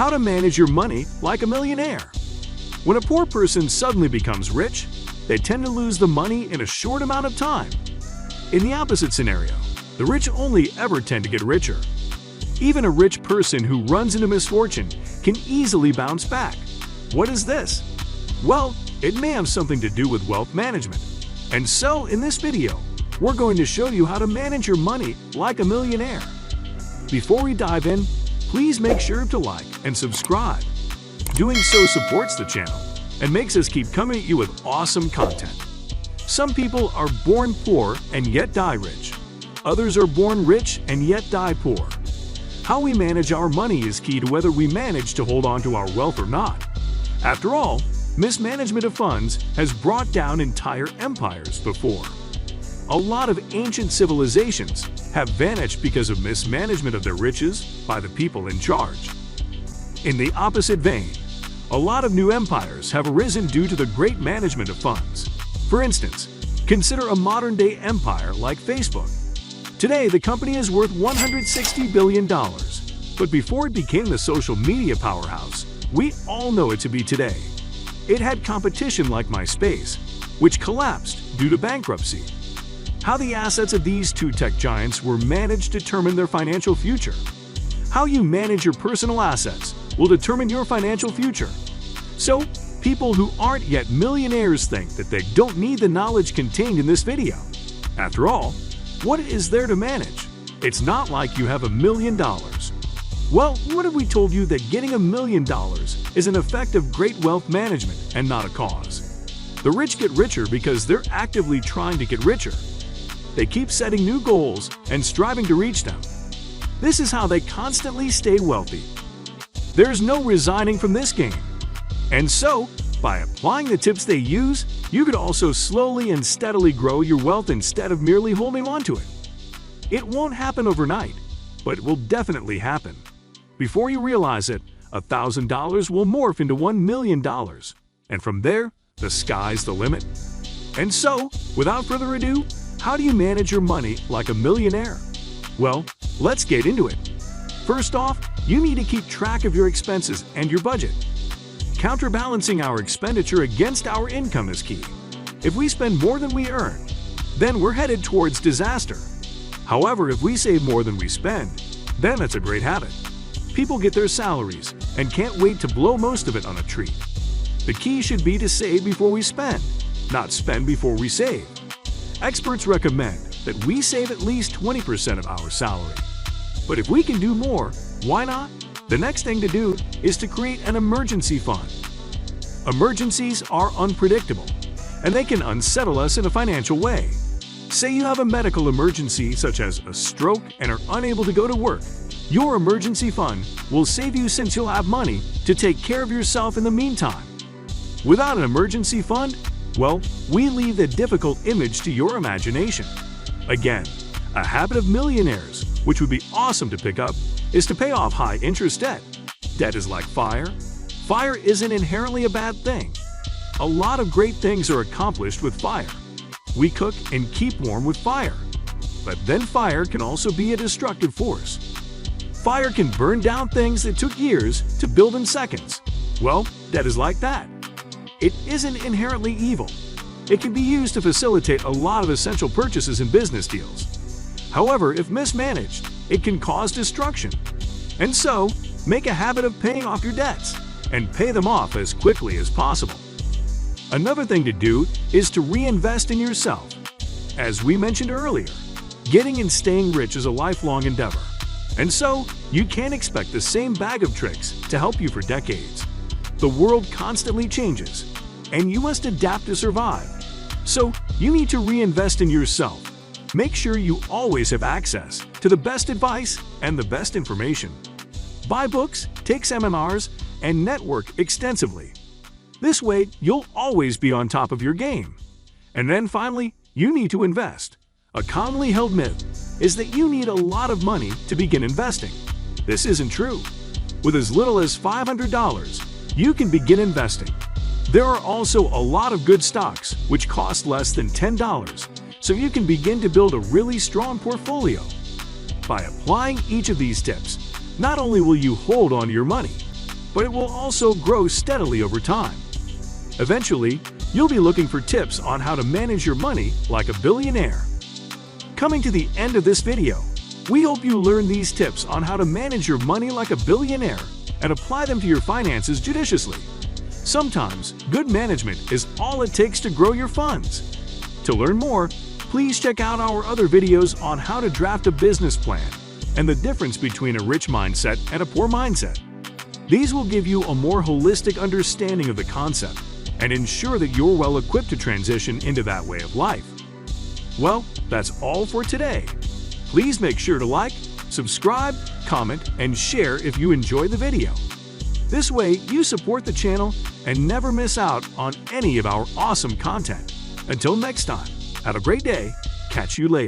How to manage your money like a millionaire. When a poor person suddenly becomes rich, they tend to lose the money in a short amount of time. In the opposite scenario, the rich only ever tend to get richer. Even a rich person who runs into misfortune can easily bounce back. What is this? Well, it may have something to do with wealth management. And so, in this video, we're going to show you how to manage your money like a millionaire. Before we dive in, please make sure to like and subscribe. Doing so supports the channel and makes us keep coming at you with awesome content. Some people are born poor and yet die rich. Others are born rich and yet die poor. How we manage our money is key to whether we manage to hold on to our wealth or not. After all, mismanagement of funds has brought down entire empires before. A lot of ancient civilizations have vanished because of mismanagement of their riches by the people in charge. In the opposite vein, a lot of new empires have arisen due to the great management of funds. For instance, consider a modern-day empire like Facebook. Today, the company is worth $160 billion. But before it became the social media powerhouse we all know it to be today, it had competition like MySpace, which collapsed due to bankruptcy. How the assets of these two tech giants were managed determine their financial future. How you manage your personal assets will determine your financial future. So, people who aren't yet millionaires think that they don't need the knowledge contained in this video. After all, what is there to manage? It's not like you have $1 million. Well, what if we told you that getting $1 million is an effect of great wealth management and not a cause? The rich get richer because they're actively trying to get richer. They keep setting new goals and striving to reach them. This is how they constantly stay wealthy. There's no resigning from this game. And so, by applying the tips they use, you could also slowly and steadily grow your wealth instead of merely holding on to it. It won't happen overnight, but it will definitely happen. Before you realize it, $1,000 will morph into $1 million. And from there, the sky's the limit. And so, without further ado, how do you manage your money like a millionaire? Well, let's get into it. First off, you need to keep track of your expenses and your budget. Counterbalancing our expenditure against our income is key. If we spend more than we earn, then we're headed towards disaster. However, if we save more than we spend, then that's a great habit. People get their salaries and can't wait to blow most of it on a treat. The key should be to save before we spend, not spend before we save. Experts recommend that we save at least 20% of our salary. But if we can do more, why not? The next thing to do is to create an emergency fund. Emergencies are unpredictable, and they can unsettle us in a financial way. Say you have a medical emergency such as a stroke and are unable to go to work. Your emergency fund will save you since you'll have money to take care of yourself in the meantime. Without an emergency fund, well, we leave the difficult image to your imagination. Again, a habit of millionaires, which would be awesome to pick up, is to pay off high-interest debt. Debt is like fire. Fire isn't inherently a bad thing. A lot of great things are accomplished with fire. We cook and keep warm with fire. But then fire can also be a destructive force. Fire can burn down things that took years to build in seconds. Well, debt is like that. It isn't inherently evil. It can be used to facilitate a lot of essential purchases and business deals. However, if mismanaged, it can cause destruction. And so, make a habit of paying off your debts and pay them off as quickly as possible. Another thing to do is to reinvest in yourself. As we mentioned earlier, getting and staying rich is a lifelong endeavor. And so, you can't expect the same bag of tricks to help you for decades. The world constantly changes, and you must adapt to survive. So, you need to reinvest in yourself. Make sure you always have access to the best advice and the best information. Buy books, take seminars, and network extensively. This way, you'll always be on top of your game. And then finally, you need to invest. A commonly held myth is that you need a lot of money to begin investing. This isn't true. With as little as $500, you can begin investing. There are also a lot of good stocks which cost less than $10, so you can begin to build a really strong portfolio. By applying each of these tips, not only will you hold on to your money, but it will also grow steadily over time. Eventually, you'll be looking for tips on how to manage your money like a billionaire. Coming to the end of this video, we hope you learned these tips on how to manage your money like a billionaire and apply them to your finances judiciously. Sometimes, good management is all it takes to grow your funds. To learn more, please check out our other videos on how to draft a business plan and the difference between a rich mindset and a poor mindset. These will give you a more holistic understanding of the concept and ensure that you're well equipped to transition into that way of life. Well, that's all for today. Please make sure to like, subscribe, comment, and share if you enjoyed the video. This way, you support the channel and never miss out on any of our awesome content. Until next time, have a great day. Catch you later.